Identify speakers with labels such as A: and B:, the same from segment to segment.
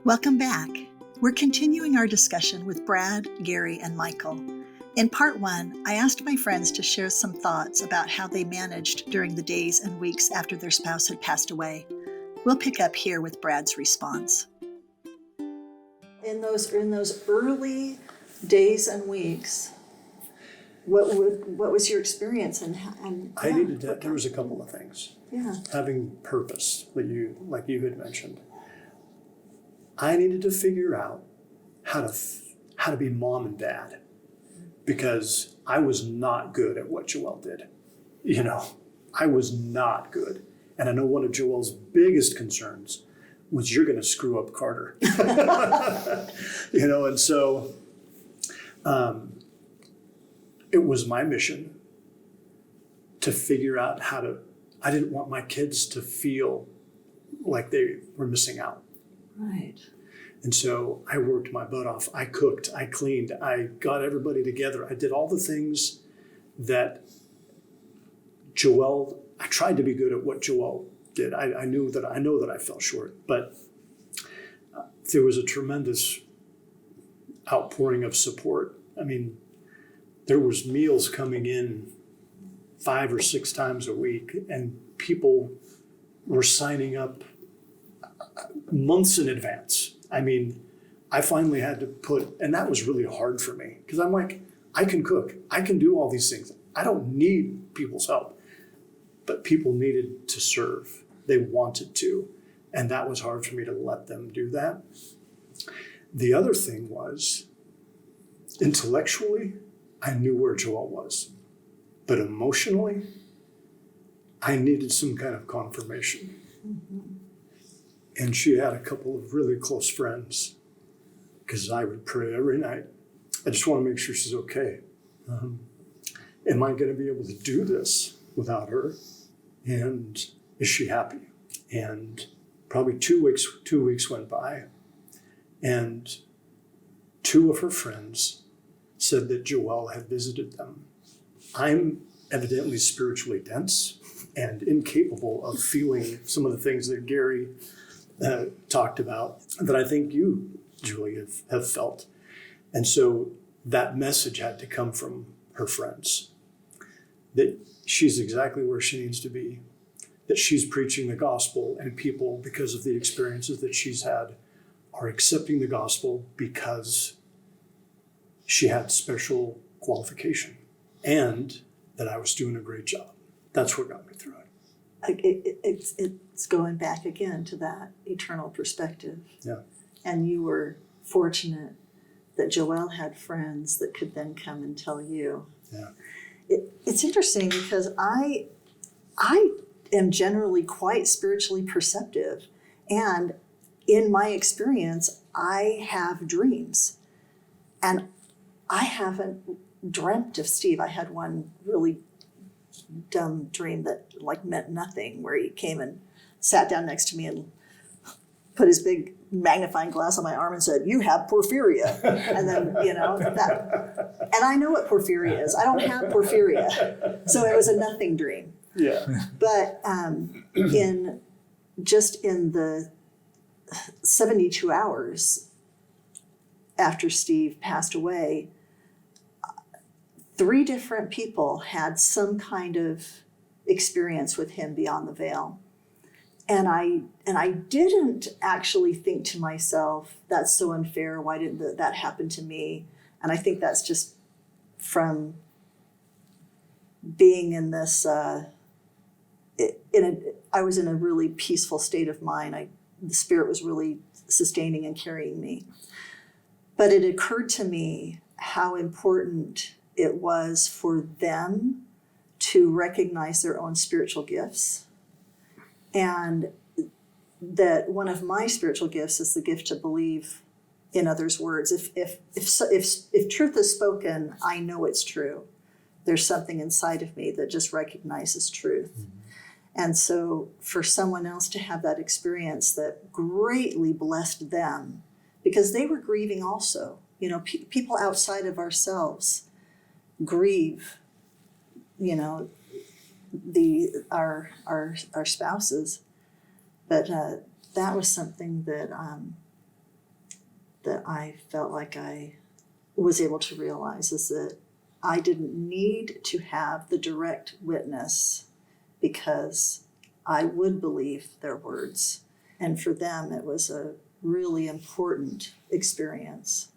A: Welcome back. We're continuing our discussion with Brad, Gary, and Michael. In part 1, I asked my friends to share some thoughts about how they managed during the days and weeks after their spouse had passed away. We'll pick up here with Brad's response. In those early days and weeks, what was your experience?
B: I needed to, there was a couple of things.
A: Yeah.
B: Having purpose, like you had mentioned. I needed to figure out how to be mom and dad, because I was not good at what Joelle did. I was not good. And I know one of Joelle's biggest concerns was, you're going to screw up Carter. And so it was my mission to figure out I didn't want my kids to feel like they were missing out.
A: Right.
B: And so I worked my butt off. I cooked, I cleaned, I got everybody together. I did all the things that Joelle, I tried to be good at what Joelle did. I know that I fell short, but there was a tremendous outpouring of support. I mean, there was meals coming in 5 or 6 times a week, and people were signing up months in advance. I mean, I finally had to and that was really hard for me, because I'm like, I can cook, I can do all these things. I don't need people's help. But people needed to serve. They wanted to. And that was hard for me to let them do that. The other thing was, intellectually, I knew where Joelle was. But emotionally, I needed some kind of confirmation. Mm-hmm. And she had a couple of really close friends, because I would pray every night. I just want to make sure she's okay. Am I going to be able to do this without her? And is she happy? And probably 2 weeks went by, and 2 of her friends said that Joelle had visited them. I'm evidently spiritually dense and incapable of feeling some of the things that Gary talked about, that I think you, Julie, have felt. And so that message had to come from her friends, that she's exactly where she needs to be, that she's preaching the gospel, and people, because of the experiences that she's had, are accepting the gospel because she had special qualification, and that I was doing a great job. That's what got me through it.
A: It's going back again to that eternal perspective.
B: Yeah.
A: And you were fortunate that Joelle had friends that could then come and tell you.
B: Yeah.
A: It's interesting, because I am generally quite spiritually perceptive, and in my experience, I have dreams, and I haven't dreamt of Steve. I had one really dumb dream that meant nothing, where he came and sat down next to me and put his big magnifying glass on my arm and said, "You have porphyria." And then, that. And I know what porphyria is. I don't have porphyria. So it was a nothing dream.
B: Yeah.
A: But in the 72 hours after Steve passed away, 3 different people had some kind of experience with him beyond the veil. And I didn't actually think to myself, that's so unfair. Why didn't that happen to me? And I think that's just from being in this, I was in a really peaceful state of mind. The Spirit was really sustaining and carrying me. But it occurred to me how important it was for them to recognize their own spiritual gifts. And that one of my spiritual gifts is the gift to believe in others' words. If truth is spoken, I know it's true. There's something inside of me that just recognizes truth. Mm-hmm. And so for someone else to have that experience that greatly blessed them, because they were grieving also. People outside of ourselves grieve, our spouses. But that was something that that I felt like I was able to realize is that I didn't need to have the direct witness because I would believe their words. And for them, it was a really important experience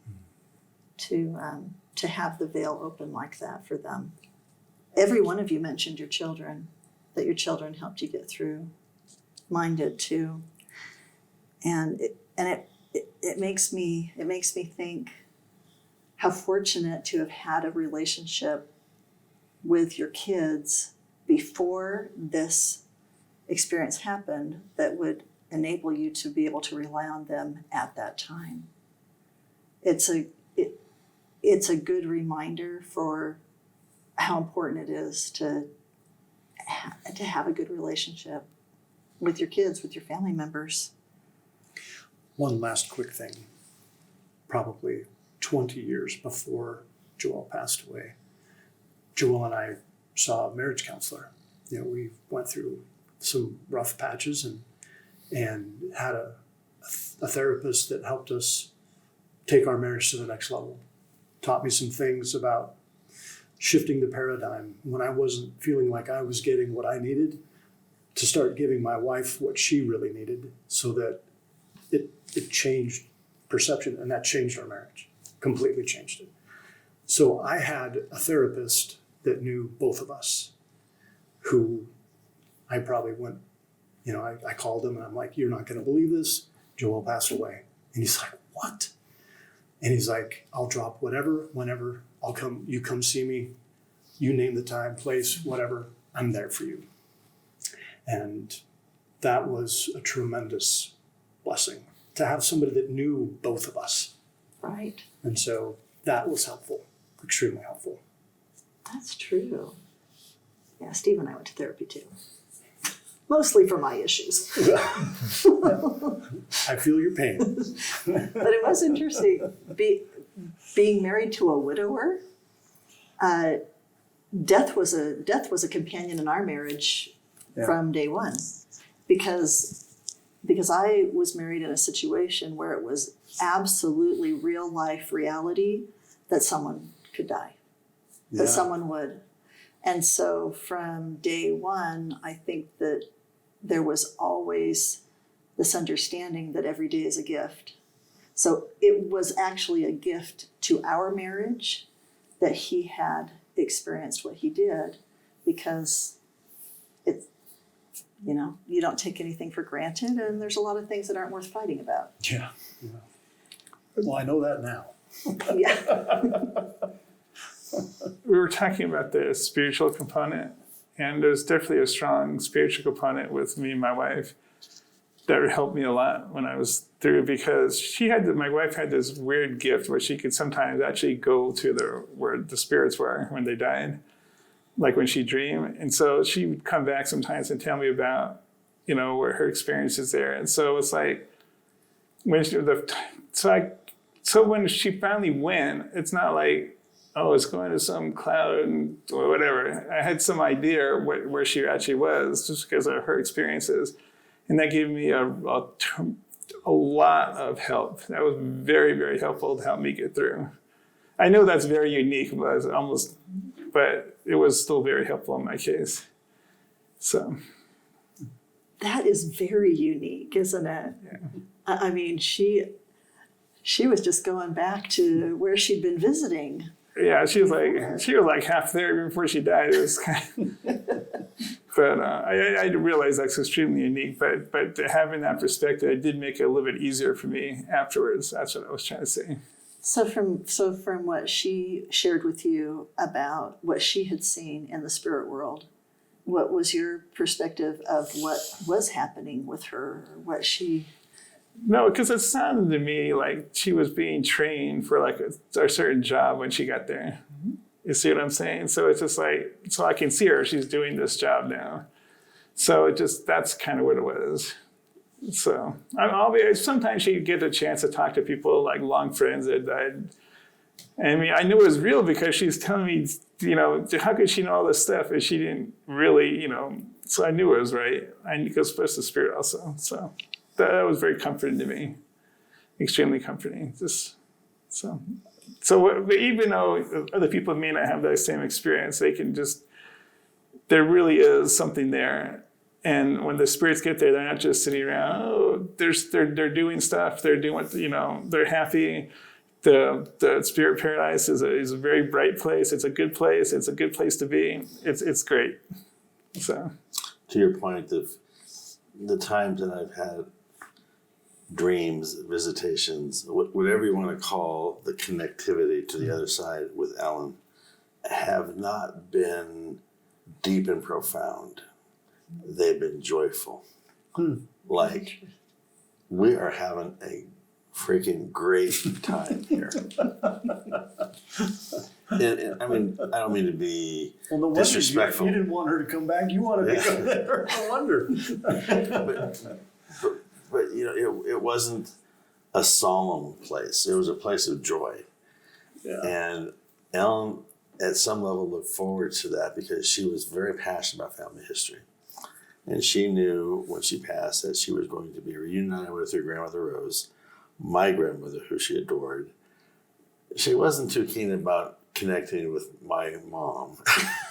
A: to have the veil open like that for them. Every one of you mentioned your children, that your children helped you get through. Mine did too. And it makes me think how fortunate to have had a relationship with your kids before this experience happened that would enable you to be able to rely on them at that time. It's a good reminder for how important it is to have a good relationship with your kids, with your family members.
B: One last quick thing. Probably 20 years before Joelle passed away, Joelle and I saw a marriage counselor. We went through some rough patches and had a therapist that helped us take our marriage to the next level. Taught me some things about shifting the paradigm when I wasn't feeling like I was getting what I needed, to start giving my wife what she really needed, so that it changed perception, and that changed our marriage, completely changed it. So I had a therapist that knew both of us, who I probably went, I called him and I'm like, "You're not going to believe this. Joelle passed away." And he's like, "What?" And he's like, "I'll drop whatever, whenever, I'll come, you come see me, you name the time, place, whatever, I'm there for you." And that was a tremendous blessing, to have somebody that knew both of us.
A: Right.
B: And so that was helpful, extremely helpful.
A: That's true. Yeah, Steve and I went to therapy too. Mostly for my issues.
B: I feel your pain.
A: But it was interesting. Being married to a widower, death was a companion in our marriage from day one. Because I was married in a situation where it was absolutely real life reality that someone could die, that someone would. And so from day one, I think that there was always this understanding that every day is a gift. So it was actually a gift to our marriage that he had experienced what he did, because it's, you don't take anything for granted, and there's a lot of things that aren't worth fighting about.
B: Yeah. Well, I know that now.
A: Yeah.
C: We were talking about the spiritual component, and there's definitely a strong spiritual component with me and my wife that helped me a lot when I was through, because my wife had this weird gift where she could sometimes actually go to where the spirits were when they died, like when she dreamed. And so she would come back sometimes and tell me about, where her experiences there. And so it's like, when she finally went, it's not like, oh, it's going to some cloud or whatever. I had some idea where she actually was, just because of her experiences. And that gave me a lot of help. That was very, very helpful to help me get through. I know that's very unique, but it was still very helpful in my case. So.
A: That is very unique, isn't it? Yeah. I mean, she was just going back to where she'd been visiting.
C: Yeah, she was like half there before she died. It was kind of, but I realized that's extremely unique. But having that perspective, it did make it a little bit easier for me afterwards. That's what I was trying to say.
A: So from what she shared with you about what she had seen in the spirit world, what was your perspective of what was happening with her, or what she?
C: No, because it sounded to me like she was being trained for like a certain job when she got there. You see what I'm saying? So it's just like, so I can see her, she's doing this job now. So that's kind of what it was. So sometimes you get a chance to talk to people, like long friends that died. I mean, I knew it was real because she's telling me, how could she know all this stuff if she didn't really, so I knew it was right. I knew it was supposed to spirit also. So that was very comforting to me. extremely comforting. Just so. But even though other people may not have that same experience, they can just, there really is something there. And when the spirits get there, they're not just sitting around, oh, they're doing stuff, they're doing, they're happy. The spirit paradise is a very bright place. It's a good place. It's a good place to be. It's great. So,
D: to your point of the times that I've had dreams, visitations, whatever you want to call the connectivity to the other side with Ellen, have not been deep and profound. They've been joyful. Like, we are having a freaking great time here. And I mean, I don't mean to be disrespectful.
B: You didn't want her to come back. You wanted to go there. No wonder.
D: But it wasn't a solemn place. It was a place of joy.
B: Yeah.
D: And Ellen, at some level, looked forward to that because she was very passionate about family history. And she knew when she passed that she was going to be reunited with her grandmother Rose, my grandmother, who she adored. She wasn't too keen about connecting with my mom.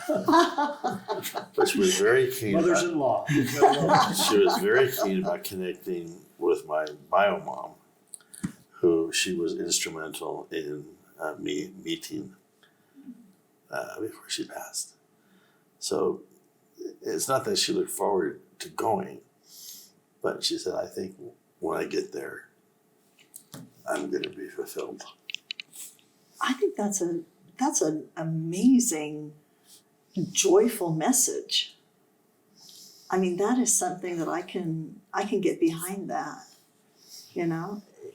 D: But she was very keen.
B: Mothers-in-law.
D: She was very keen about connecting with my bio mom, who she was instrumental in me meeting before she passed. So it's not that she looked forward to going, but she said, I think when I get there, I'm going to be fulfilled.
A: I think that's an amazing, joyful message. I mean, that is something that I can get behind that.
D: Yeah.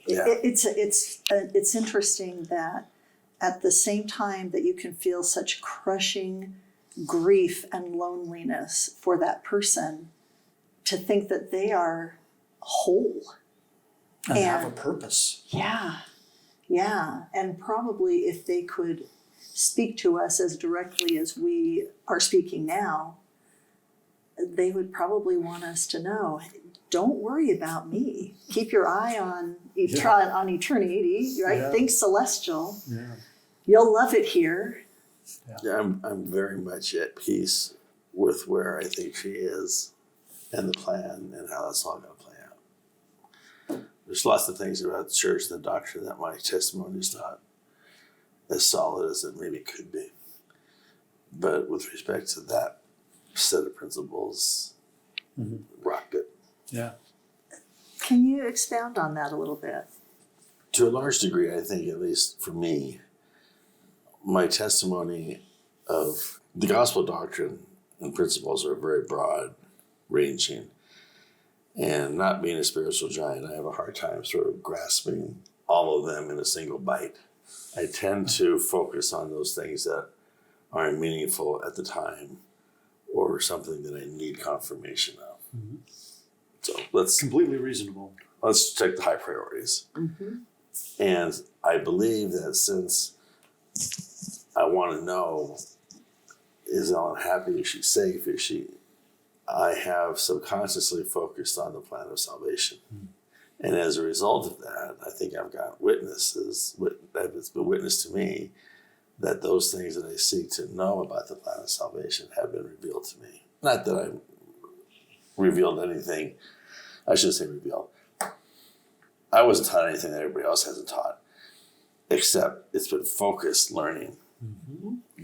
A: It's interesting that at the same time that you can feel such crushing grief and loneliness for that person, to think that they are whole.
B: And have a purpose.
A: Yeah. And probably if they could speak to us as directly as we are speaking now, they would probably want us to know, don't worry about me. Keep your eye on eternity, right?
B: Yeah.
A: Think celestial.
B: Yeah.
A: You'll love it here.
D: Yeah, I'm very much at peace with where I think she is and the plan and how that's all going to play out. There's lots of things about the church and the doctrine that my testimony is not as solid as it maybe could be. But with respect to that set of principles, rocked it.
B: Yeah.
A: Can you expound on that a little bit?
D: To a large degree, I think, at least for me, my testimony of the gospel doctrine and principles are very broad ranging. And not being a spiritual giant, I have a hard time sort of grasping all of them in a single bite. I tend to focus on those things that aren't meaningful at the time or something that I need confirmation of.
B: Mm-hmm.
D: So let's
B: Completely reasonable.
D: check the high priorities.
A: Mm-hmm.
D: And I believe that since I want to know, is Ellen happy? Is she safe? I have subconsciously focused on the plan of salvation. And as a result of that, I think I've got witnesses, that it's been witnessed to me, that those things that I seek to know about the plan of salvation have been revealed to me. Not that I've revealed anything, I should say revealed. I wasn't taught anything that everybody else hasn't taught, except it's been focused learning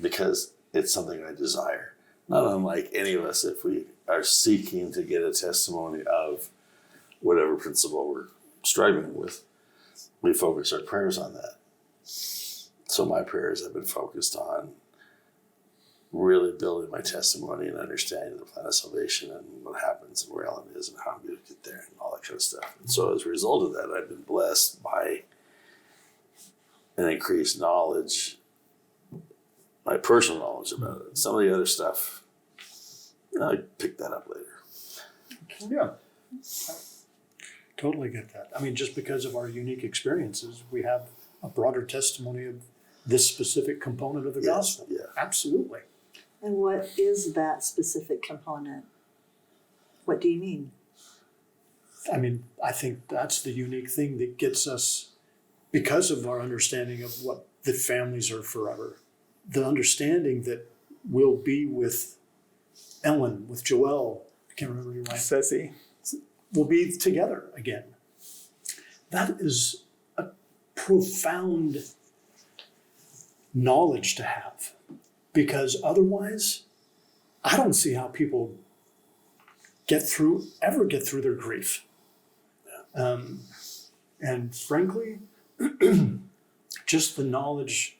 D: because it's something I desire. Not unlike any of us, if we are seeking to get a testimony of whatever principle we're struggling with, we focus our prayers on that. So my prayers have been focused on really building my testimony and understanding the plan of salvation and what happens and where Ellen is and how I'm going to get there and all that kind of stuff. And so as a result of that, I've been blessed by an increased knowledge, my personal knowledge about it. Some of the other stuff, I pick that up later.
B: Yeah. I totally get that. I mean, just because of our unique experiences, we have a broader testimony of this specific component of the gospel.
D: Yeah.
B: Absolutely.
A: And what is that specific component? What do you mean?
B: I mean, I think that's the unique thing that gets us, because of our understanding of what the families are forever, the understanding that we'll be with Ellen, with Joelle, I can't remember your name,
C: Ceci.
B: we'll be together again. That is a profound knowledge to have, because otherwise, I don't see how people ever get through their grief. And frankly, just the knowledge,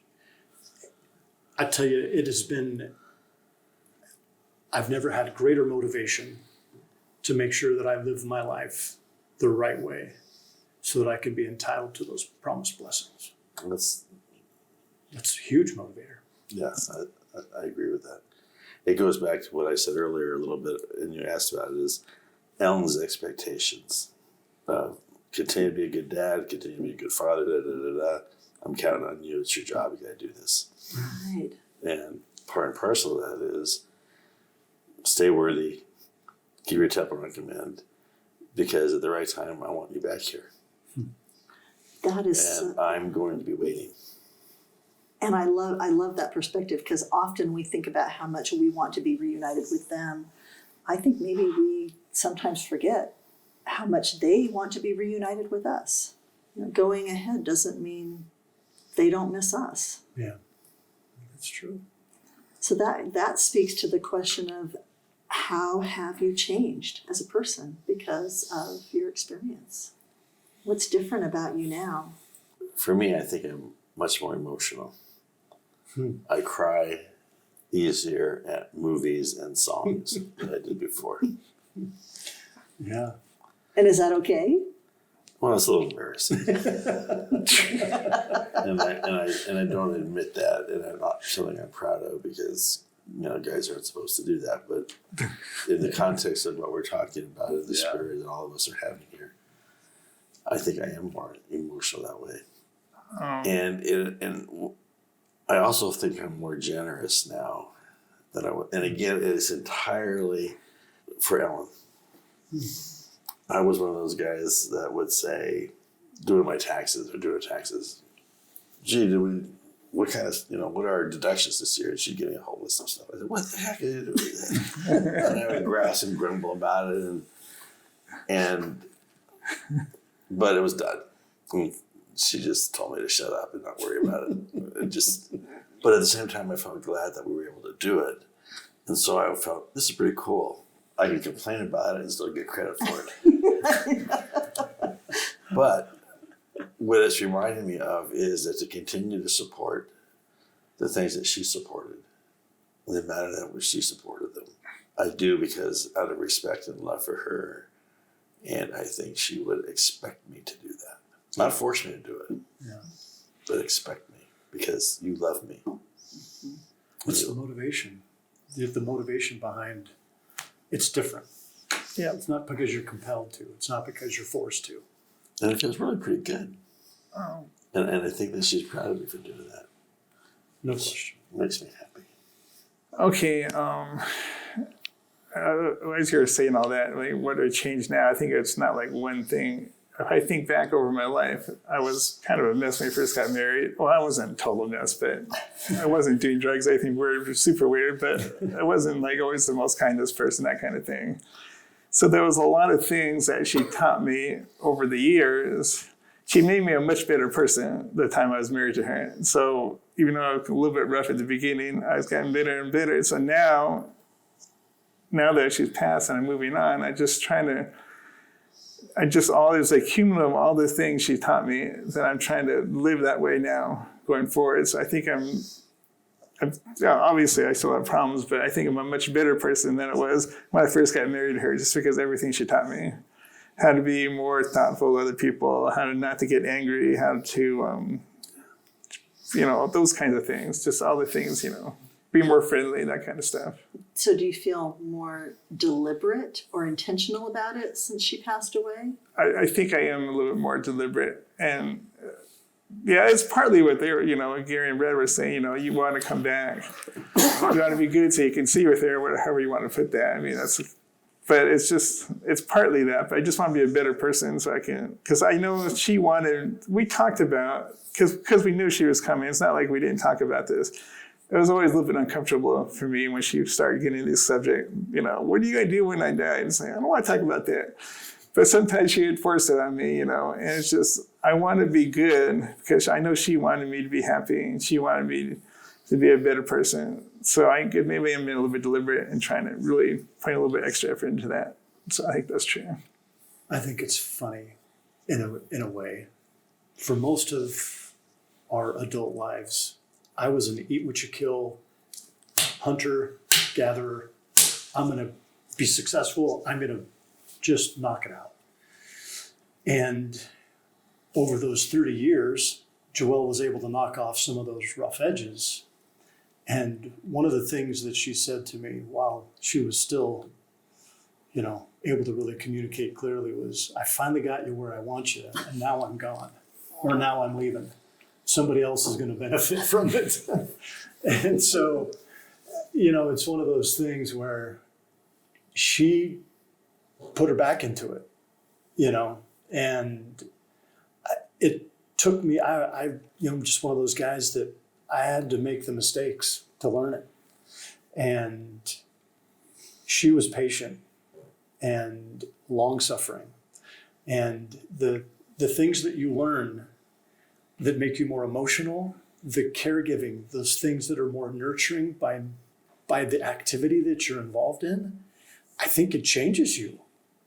B: I tell you, I've never had greater motivation to make sure that I live my life the right way so that I can be entitled to those promised blessings. That's a huge motivator.
D: Yeah, I agree with that. It goes back to what I said earlier a little bit, and you asked about it, is Ellen's expectations. Continue to be a good dad, continue to be a good father, I'm counting on you, it's your job, you gotta do this.
A: Right.
D: And part and parcel of that is stay worthy, keep your temper on command, because at the right time, I want you back here.
A: That is,
D: And I'm going to be waiting.
A: and I love that perspective, because often we think about how much we want to be reunited with them. I think maybe we sometimes forget how much they want to be reunited with us. You know, going ahead doesn't mean they don't miss us.
B: Yeah, that's true.
A: So that speaks to the question of how have you changed as a person because of your experience? What's different about you now?
D: For me, I think I'm much more emotional. I cry easier at movies and songs than I did before.
B: Yeah.
A: And is that okay?
D: Well, it's a little embarrassing. and I don't admit that, and I'm not something I'm proud of, because guys aren't supposed to do that. But in the context of what we're talking about, in the spirit that all of us are having here, I think I am more emotional that way. And I also think I'm more generous now than I was. And again, it's entirely for Ellen. I was one of those guys that would say, doing my taxes, gee, what kind of, what are our deductions this year? And she'd give me a whole list of stuff. I said, what the heck are you doing with that? And I would grass and grumble about it. But it was done. And she just told me to shut up and not worry about it. But at the same time, I felt glad that we were able to do it. And so I felt, this is pretty cool. I can complain about it and still get credit for it. But what it's reminding me of is that to continue to support the things that she supported, in the manner in which she supported them, I do, because out of respect and love for her, and I think she would expect me to do that. Not force me to do it, but expect me, because you love me.
B: What's the motivation? The motivation behind it's different.
C: Yeah.
B: It's not because you're compelled to. It's not because you're forced to.
D: And it feels really pretty good.
C: Oh.
D: And I think that she's proud of me for doing that.
B: No question.
D: Makes me happy.
C: Okay. As you're saying all that, like, what do I change now? I think it's not like one thing. If I think back over my life, I was kind of a mess when I first got married. Well, I wasn't a total mess, but I wasn't doing drugs. I think we're super weird, but I wasn't like always the most kindest person, that kind of thing. So there was a lot of things that she taught me over the years. She made me a much better person the time I was married to her. So even though I was a little bit rough at the beginning, I was getting bitter and bitter. So now that she's passed and I'm moving on, always like cumulative of all the things she taught me, that I'm trying to live that way now going forward. So I think obviously I still have problems, but I think I'm a much better person than it was when I first got married to her, just because everything she taught me. How to be more thoughtful of other people, how to not to get angry, how to, those kinds of things, just all the things, be more friendly, that kind of stuff.
A: So do you feel more deliberate or intentional about it since she passed away?
C: I think I am a little bit more deliberate. And it's partly what they were, Gary and Brad were saying, you want to come back. You want to be good so you can see with her, however you want to put that. I mean, that's But it's partly that, but I just want to be a better person so I can, because I know we talked about, because we knew she was coming. It's not like we didn't talk about this. It was always a little bit uncomfortable for me when she started getting this subject, what are you going to do when I die? And say, I don't want to talk about that. But sometimes she would force it on me, and it's just, I want to be good because I know she wanted me to be happy and she wanted me to be a better person. So maybe I'm being a little bit deliberate and trying to really put a little bit extra effort into that. So I think that's true.
B: I think it's funny in a way. For most of our adult lives, I was an eat what you kill, hunter, gatherer. I'm going to be successful. I'm going to just knock it out. And over those 30 years, Joelle was able to knock off some of those rough edges. And one of the things that she said to me while she was still, able to really communicate clearly was, I finally got you where I want you, and now I'm gone, or now I'm leaving. Somebody else is going to benefit from it. And so, it's one of those things where she put her back into it, and it took me, I'm just one of those guys that I had to make the mistakes to learn it. And she was patient and long-suffering. And the things that you learn that make you more emotional, the caregiving, those things that are more nurturing by the activity that you're involved in, I think it changes you.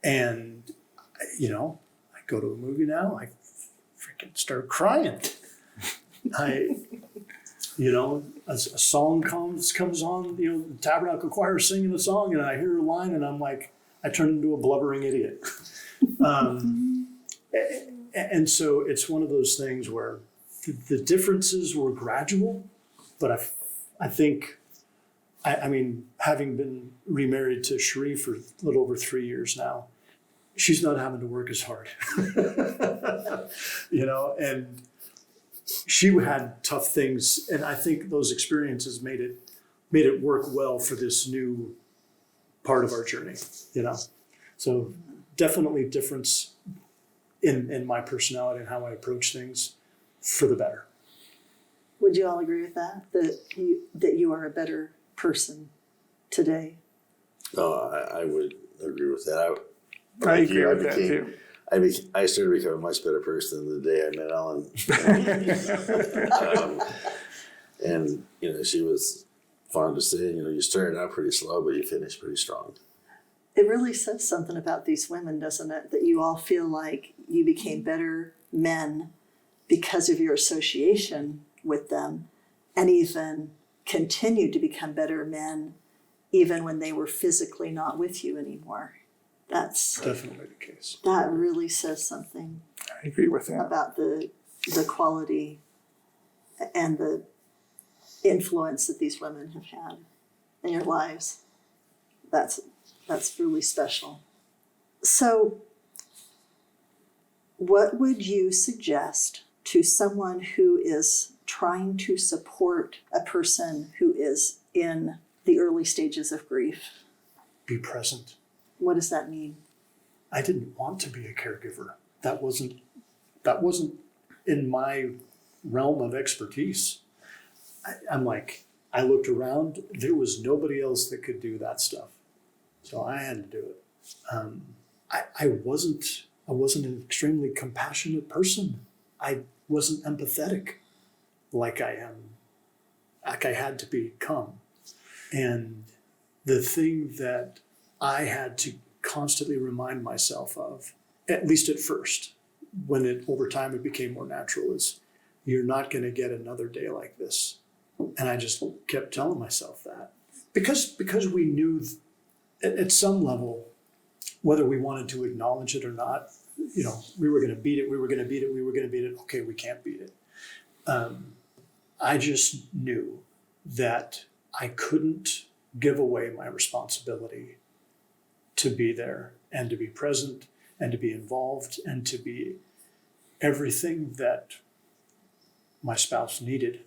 B: And, I go to a movie now, I freaking start crying. A song comes on, the Tabernacle Choir is singing a song, and I hear a line, and I'm like, I turn into a blubbering idiot. And so it's one of those things where the differences were gradual, but I think, having been remarried to Cherie for a little over 3 years now, she's not having to work as hard, and she had tough things, and I think those experiences made it work well for this new part of our journey, So definitely difference in my personality and how I approach things for the better.
A: Would you all agree with that? That you are a better person today?
D: No, I would agree with that.
C: I agree with that too.
D: I started to become a much better person the day I met Ellen. And she was fond to say, you started out pretty slow, but you finished pretty strong.
A: It really says something about these women, doesn't it? That you all feel like you became better men because of your association with them, and even continued to become better men even when they were physically not with you anymore. That's
B: definitely the case.
A: That really says something.
C: I agree with that.
A: About the quality and the influence that these women have had in your lives. That's really special. So, what would you suggest to someone who is trying to support a person who is in the early stages of grief?
B: Be present.
A: What does that mean?
B: I didn't want to be a caregiver. That wasn't in my realm of expertise. I looked around, there was nobody else that could do that stuff. So I had to do it. I wasn't an extremely compassionate person. I wasn't empathetic like I had to become. And the thing that I had to constantly remind myself of, at least at first, when over time it became more natural, is you're not going to get another day like this. And I just kept telling myself that. Because we knew at some level, whether we wanted to acknowledge it or not, we were going to beat it. Okay, we can't beat it. I just knew that I couldn't give away my responsibility to be there and to be present and to be involved and to be everything that my spouse needed.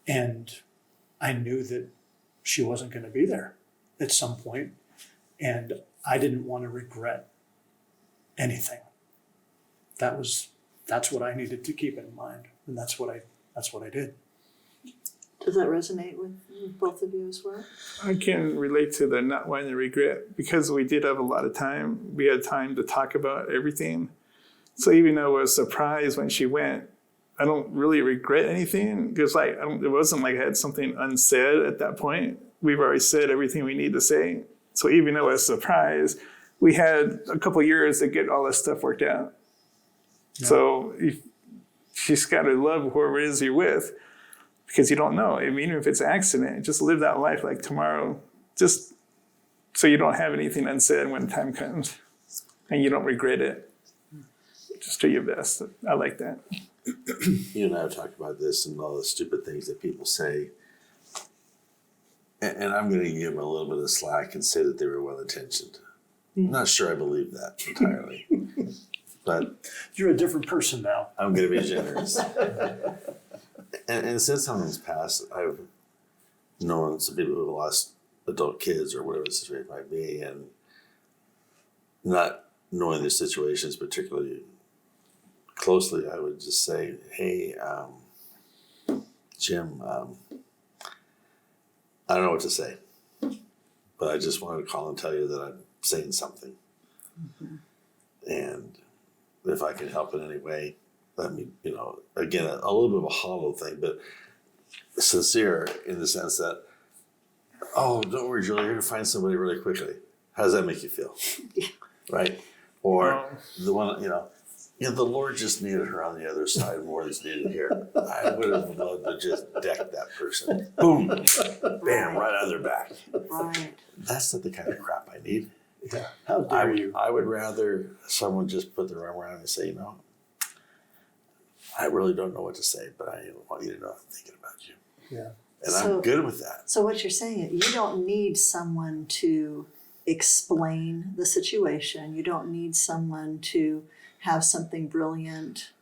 B: And I knew that she wasn't going to be there at some point. And I didn't want to regret anything. That's what I needed to keep in mind, and that's what I did.
A: Does that resonate with both of you as well?
C: I can relate to the not wanting to regret because we did have a lot of time. We had time to talk about everything. So even though I was surprised when she went, I don't really regret anything because it wasn't like I had something unsaid at that point. We've already said everything we need to say. So even though I was surprised, we had a couple of years to get all this stuff worked out. Yeah. So you just got to love whoever it is you're with because you don't know. I mean, even if it's an accident, just live that life like tomorrow, just so you don't have anything unsaid when time comes and you don't regret it. Just do your best. I like that.
D: You and I have talked about this and all the stupid things that people say. And I'm going to give them a little bit of slack and say that they were well-intentioned. I'm not sure I believe that entirely. But
B: you're a different person now.
D: I'm going to be generous. And since someone's passed, I've known some people who have lost adult kids or whatever the situation might be, and not knowing their situations particularly closely, I would just say, hey, Jim, I don't know what to say, but I just wanted to call and tell you that I'm saying something. Mm-hmm. And if I can help in any way, I mean, again, a little bit of a hollow thing, but sincere in the sense that, oh, don't worry, Julie, you're going to find somebody really quickly. How does that make you feel? Yeah. Right? Or the one, the Lord just needed her on the other side more than he's needed here. I would have loved to just deck that person. Boom. Bam, right on their back.
A: Right.
D: That's not the kind of crap I need.
B: Yeah. How dare you?
D: I would rather someone just put their arm around me and say, I really don't know what to say, but I want you to know I'm thinking about you.
B: Yeah.
D: And I'm good with that.
A: So what you're saying is you don't need someone to explain the situation. You don't need someone to have something brilliant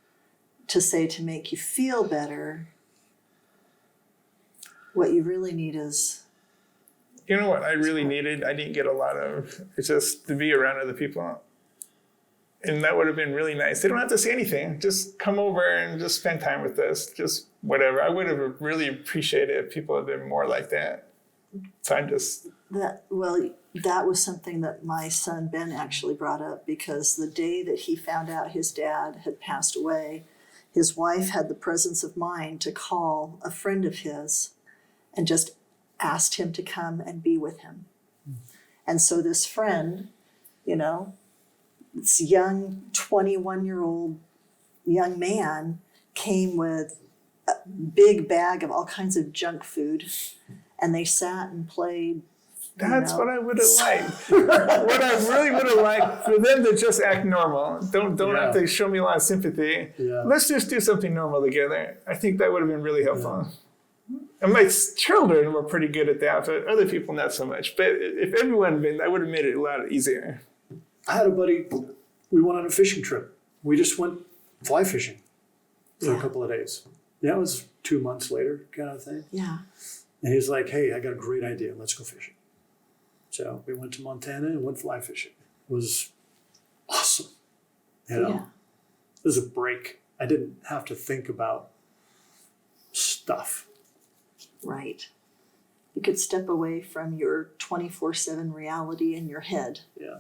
A: to say to make you feel better. What you really need is...
C: You know what I really needed? I didn't get a lot of. It's just to be around other people. And that would have been really nice. They don't have to say anything. Just come over and just spend time with us. Just whatever. I would have really appreciated if people had been more like that. So I'm just...
A: That was something that my son Ben actually brought up, because the day that he found out his dad had passed away, his wife had the presence of mind to call a friend of his and just asked him to come and be with him. And so this friend, this young 21-year-old young man came with a big bag of all kinds of junk food, and they sat and played.
C: That's what I would have liked. What I really would have liked for them to just act normal. Don't have to show me a lot of sympathy. Yeah. Let's just do something normal together. I think that would have been really helpful. Yeah. And my children were pretty good at that, but other people not so much. But if everyone had been, that would have made it a lot easier.
B: I had a buddy, we went on a fishing trip. We just went fly fishing for a couple of days. That was 2 months later kind of thing.
A: Yeah.
B: And he's like, hey, I got a great idea. Let's go fishing. So we went to Montana and went fly fishing. It was awesome. It was a break. I didn't have to think about stuff.
A: Right. You could step away from your 24/7 reality in your head.
B: Yeah.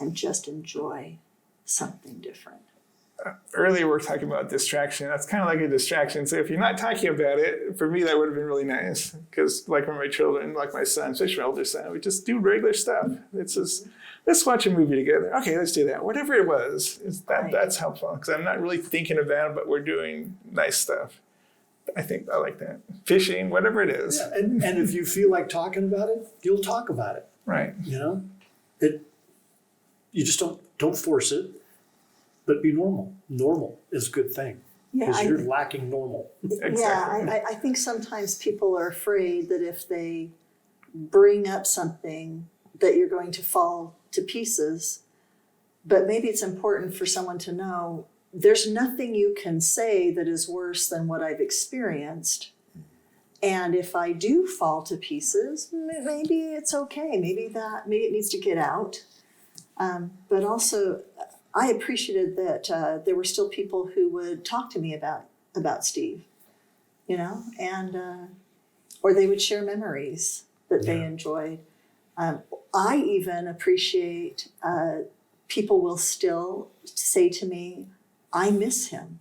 A: And just enjoy something different.
C: Earlier we were talking about distraction. That's kind of like a distraction. So if you're not talking about it, for me that would have been really nice. Because like when my children, like my son, especially my older son, we just do regular stuff. It's just, let's watch a movie together. Okay, let's do that. Whatever it was, that's helpful. Because I'm not really thinking about it, but we're doing nice stuff. I think I like that. Fishing, whatever it is.
B: Yeah, and if you feel like talking about it, you'll talk about it.
C: Right.
B: You just don't force it. But be normal. Normal is a good thing. Because you're lacking normal.
C: Exactly.
A: Yeah, I think sometimes people are afraid that if they bring up something that you're going to fall to pieces. But maybe it's important for someone to know there's nothing you can say that is worse than what I've experienced. And if I do fall to pieces, maybe it's okay. Maybe it needs to get out. But also, I appreciated that there were still people who would talk to me about Steve, you know, and or they would share memories that they enjoyed. I even appreciate people will still say to me, I miss him.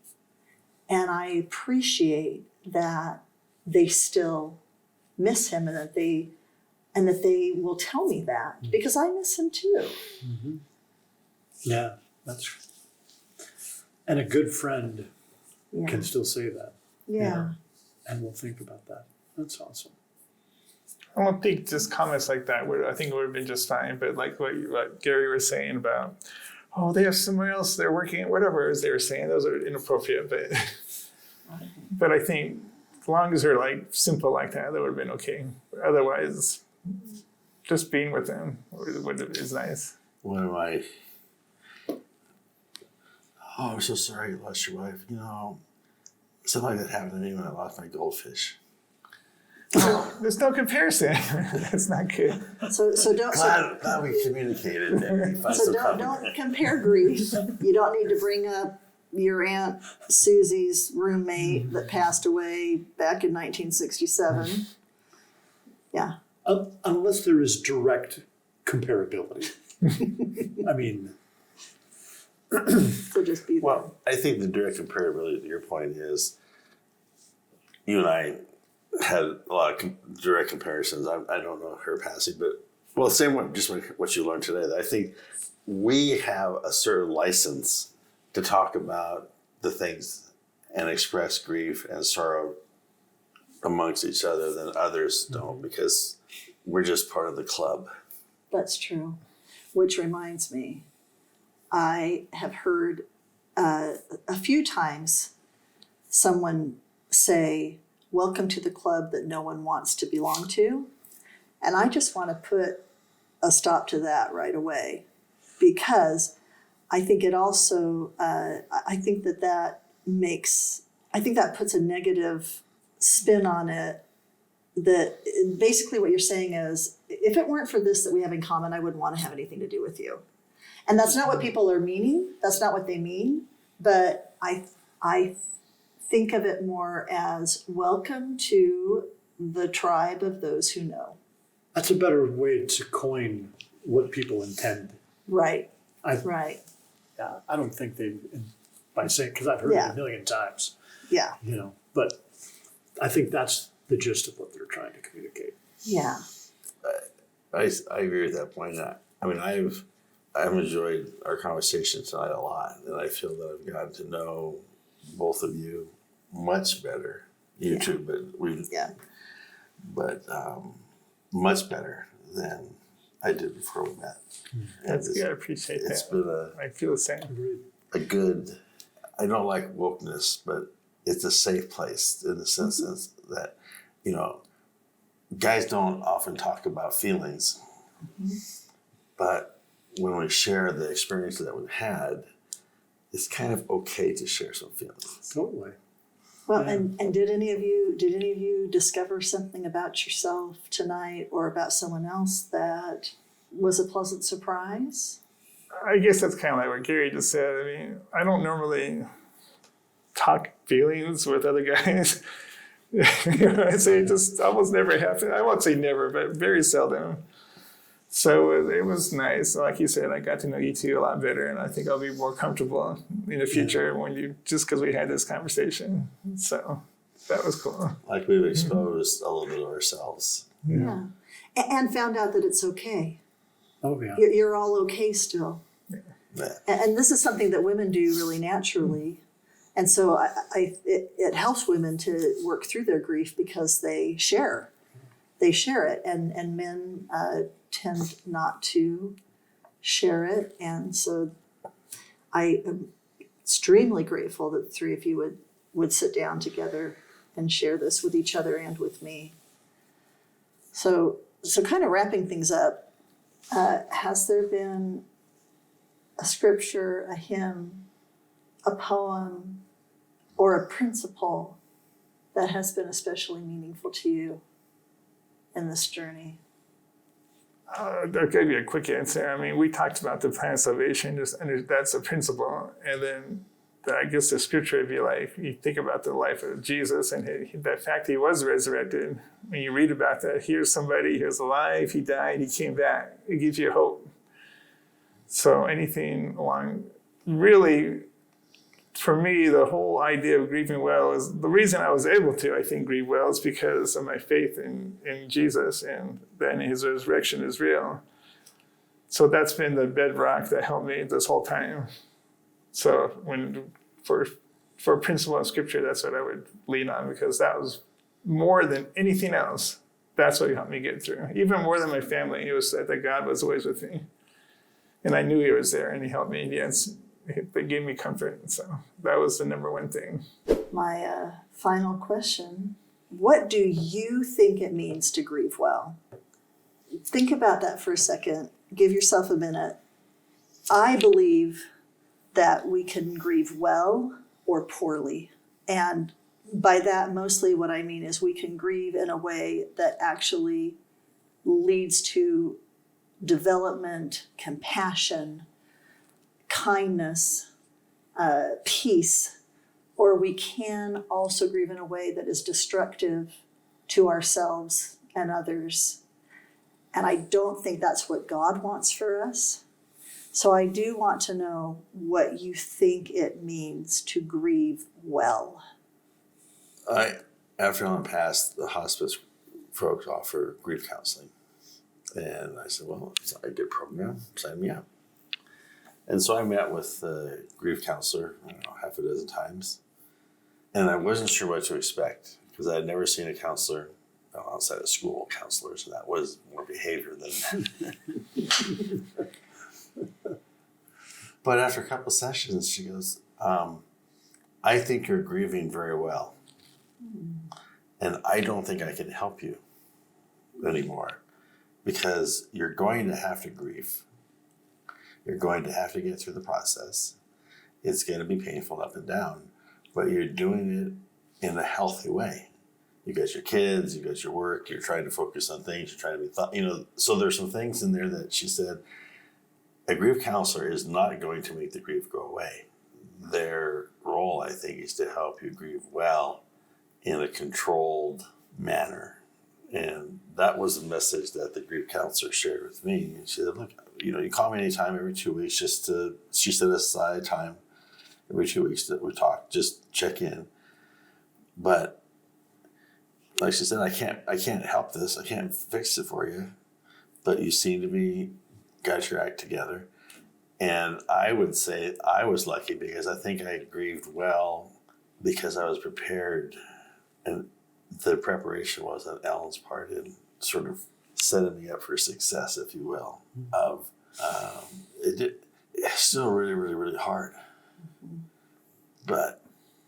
A: And I appreciate that they still miss him and that they will tell me that because I miss him too.
B: Mm-hmm. Yeah, that's, and a good friend can still say that.
A: Yeah.
B: And we'll think about that. That's awesome.
C: I don't think just comments like that I think it would have been just fine, but like what Gary was saying about, oh, they have somewhere else they're working, whatever it is they were saying, those are inappropriate, but I think as long as they're like simple like that would have been okay. Otherwise, just being with them is nice.
D: One of my, oh, I'm so sorry you lost your wife. You know, something like that happened to me when I lost my goldfish.
C: There's no comparison. That's not good.
A: So don't
D: Glad we communicated. And we
A: so don't compare grief. You don't need to bring up your Aunt Susie's roommate that passed away back in 1967. Yeah.
B: Unless there is direct comparability. I mean,
A: So just be there.
D: Well, I think the direct comparability to your point is you and I had a lot of direct comparisons. I don't know her passing, but well, same way, just what you learned today. I think we have a certain license to talk about the things and express grief and sorrow amongst each other than others don't, because we're just part of the club.
A: That's true. Which reminds me, I have heard a few times someone say, welcome to the club that no one wants to belong to. And I just want to put a stop to that right away, because I think it also, I think that puts a negative spin on it. That basically what you're saying is, if it weren't for this that we have in common, I wouldn't want to have anything to do with you. And that's not what people are meaning. That's not what they mean. But I think of it more as welcome to the tribe of those who know.
B: that's a better way to coin what people intend.
A: Right.
B: Right. Yeah, I don't think they, by saying, because I've heard it a million times.
A: Yeah.
B: You know, but I think that's the gist of what they're trying to communicate.
A: Yeah.
D: I agree with that point. I mean, I've enjoyed our conversation tonight a lot, and I feel that I've gotten to know both of you much better. You too, but much better than I did before we met.
C: That's good. I appreciate that.
D: It's been
C: I feel the same.
D: a good, I don't like wokeness, but it's a safe place in the sense that, you know, guys don't often talk about feelings, but when we share the experiences that we've had, it's kind of okay to share some feelings.
B: Totally.
A: Well, and did any of you discover something about yourself tonight or about someone else that was a pleasant surprise?
C: I guess that's kind of like what Gary just said. I mean, I don't normally talk feelings with other guys. I'd say it just almost never happens. I won't say never, but very seldom. So it was nice. Like you said, I got to know you two a lot better, and I think I'll be more comfortable in the future just because we had this conversation. So that was cool.
D: Like we've exposed a little bit of ourselves.
A: Yeah. And found out that it's okay.
B: Oh, yeah.
A: You're all okay still.
D: Yeah.
A: And this is something that women do really naturally. And so it helps women to work through their grief because they share it, and men tend not to share it. And so I am extremely grateful that the three of you would sit down together and share this with each other and with me. So kind of wrapping things up, has there been a scripture, a hymn, a poem, or a principle that has been especially meaningful to you in this journey?
C: I'll give you a quick answer. I mean, we talked about the plan of salvation, and that's a principle. And then I guess the scripture, if you like, you think about the life of Jesus and the fact he was resurrected. When you read about that, here's somebody who's alive, he died, he came back. It gives you hope. So anything along, really, for me, the whole idea of grieving well is the reason I was able to, I think, grieve well is because of my faith in Jesus, and then his resurrection is real. So that's been the bedrock that helped me this whole time. So for a principle of scripture, that's what I would lean on, because that was more than anything else. That's what helped me get through. Even more than my family, it was that God was always with me. And I knew he was there, and he helped me. Yes, they gave me comfort. So that was the number one thing.
A: My final question, what do you think it means to grieve well? Think about that for a second. Give yourself a minute. I believe that we can grieve well or poorly. And by that, mostly what I mean is we can grieve in a way that actually leads to development, compassion, kindness, peace, or we can also grieve in a way that is destructive to ourselves and others. And I don't think that's what God wants for us. So I do want to know what you think it means to grieve well.
D: After Ellen passed, the hospice folks offer grief counseling. And I said, well, it's a good program, sign me up. And so I met with the grief counselor, I don't know, half a dozen times. And I wasn't sure what to expect, because I had never seen a counselor outside of school counselors, and that was more behavior than But after a couple sessions, she goes, I think you're grieving very well. And I don't think I can help you anymore, because you're going to have to grieve. You're going to have to get through the process. It's going to be painful up and down, but you're doing it in a healthy way. You got your kids, you got your work, you're trying to focus on things, you're trying to be so there's some things in there that she said, a grief counselor is not going to make the grief go away. Their role, I think, is to help you grieve well in a controlled manner. And that was the message that the grief counselor shared with me. And she said, look, you call me anytime, every 2 weeks, she set aside time every 2 weeks that we talk, just check in. But like she said, I can't help this. I can't fix it for you. But you seem to be got your act together. And I would say I was lucky, because I think I grieved well because I was prepared. And the preparation was on Ellen's part in sort of setting me up for success, if you will. It's still really, really, really hard. But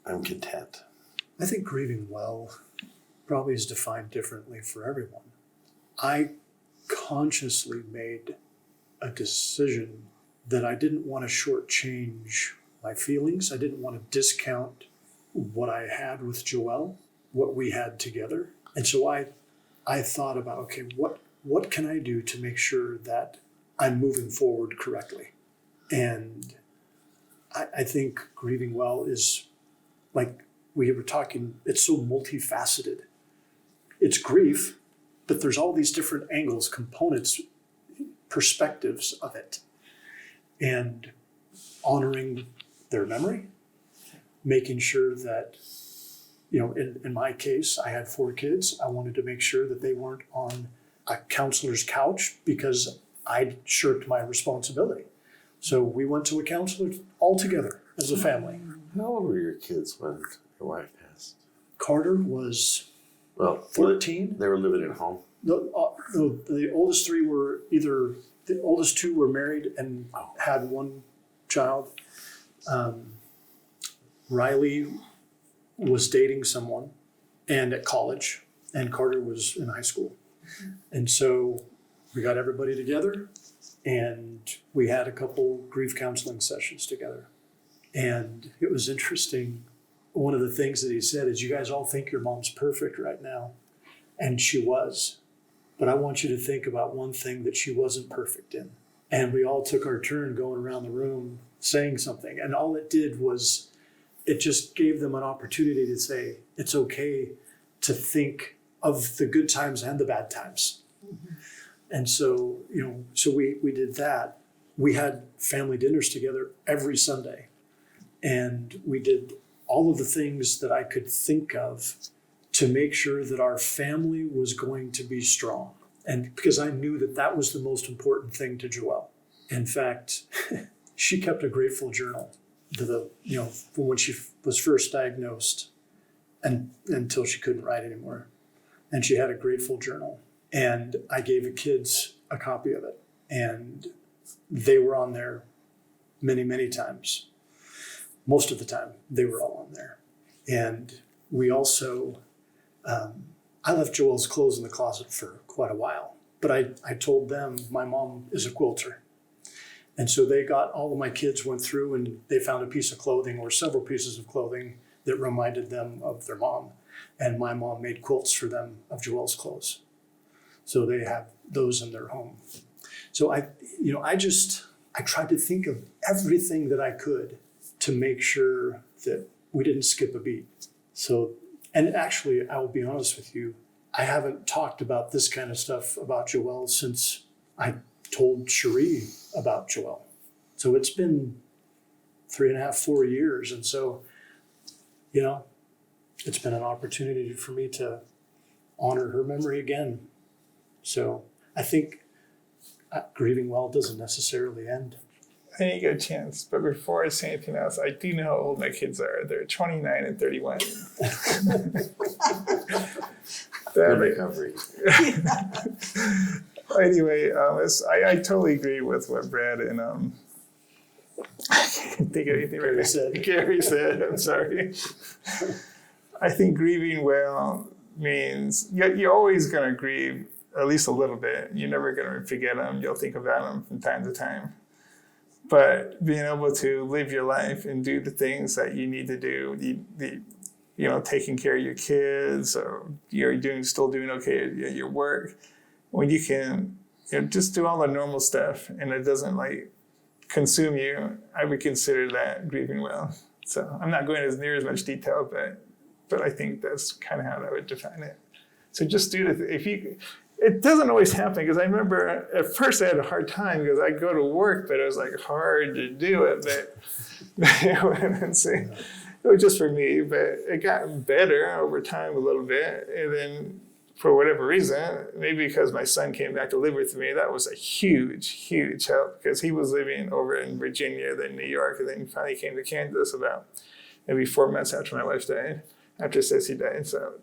D: I'm content.
B: I think grieving well probably is defined differently for everyone. I consciously made a decision that I didn't want to shortchange my feelings. I didn't want to discount what I had with Joelle, what we had together. And so I thought about, okay, what can I do to make sure that I'm moving forward correctly? And I think grieving well is, like we were talking, it's so multifaceted. It's grief, but there's all these different angles, components, perspectives of it. And honoring their memory, making sure that, in my case, I had 4 kids. I wanted to make sure that they weren't on a counselor's couch because I'd shirked my responsibility. So we went to a counselor all together as a family.
D: How old were your kids when your wife passed?
B: Carter was 14.
D: They were living at home?
B: The oldest 3 were the oldest 2 were married and had 1 child. Riley was dating someone and at college, and Carter was in high school. And so we got everybody together and we had a couple grief counseling sessions together. And it was interesting. One of the things that he said is, you guys all think your mom's perfect right now. And she was. but I want you to think about one thing that she wasn't perfect in. And we all took our turn going around the room saying something. And all it did was, it just gave them an opportunity to say, it's okay to think of the good times and the bad times. Mm-hmm. And so, so we did that. We had family dinners together every Sunday. And we did all of the things that I could think of to make sure that our family was going to be strong. And because I knew that that was the most important thing to Joelle. In fact, she kept a grateful journal from when she was first diagnosed and until she couldn't write anymore. And she had a grateful journal. And I gave the kids a copy of it. And they were on there many, many times. Most of the time, they were all on there. And we also, I left Joelle's clothes in the closet for quite a while. But I told them my mom is a quilter. And so all of my kids went through and they found a piece of clothing or several pieces of clothing that reminded them of their mom. And my mom made quilts for them of Joelle's clothes. So they have those in their home. So I tried to think of everything that I could to make sure that we didn't skip a beat. So, and actually, I will be honest with you, I haven't talked about this kind of stuff about Joelle since I told Cherie about Joelle. So it's been 3.5, 4 years. And so, it's been an opportunity for me to honor her memory again. So I think grieving well doesn't necessarily end.
C: I think you get a chance, but before I say anything else, I do know how old my kids are. They're 29 and 31.
D: Good recovery.
C: Anyway, I totally agree with what Brad and I can't think of anything right now. Gary said, I'm sorry. I think grieving well means you're always going to grieve at least a little bit. You're never going to forget them. You'll think about them from time to time. But being able to live your life and do the things that you need to do, taking care of your kids, or you're still doing okay at your work, when you can just do all the normal stuff and it doesn't consume you, I would consider that grieving well. So I'm not going as near as much detail, but I think that's kind of how I would define it. So just do it. It doesn't always happen, because I remember at first I had a hard time because I go to work, but it was hard to do it. But it was just for me, but it got better over time a little bit. And then for whatever reason, maybe because my son came back to live with me, that was a huge, huge help, because he was living over in Virginia, then New York, and then finally came to Kansas about maybe 4 months after my wife died, after Ceci died. So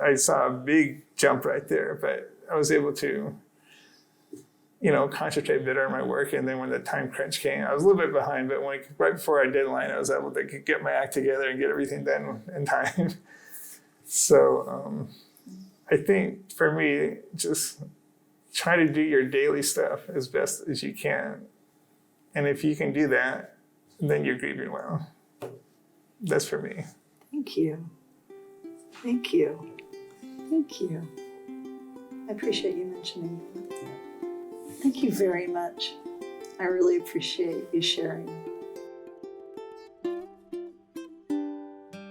C: I saw a big jump right there, but I was able to, concentrate better on my work. And then when the time crunch came, I was a little bit behind, but right before our deadline, I was able to get my act together and get everything done in time. So I think for me, just try to do your daily stuff as best as you can. And if you can do that, then you're grieving well. That's for me.
A: Thank you. Thank you. Thank you. I appreciate you mentioning that. Thank you very much. I really appreciate you sharing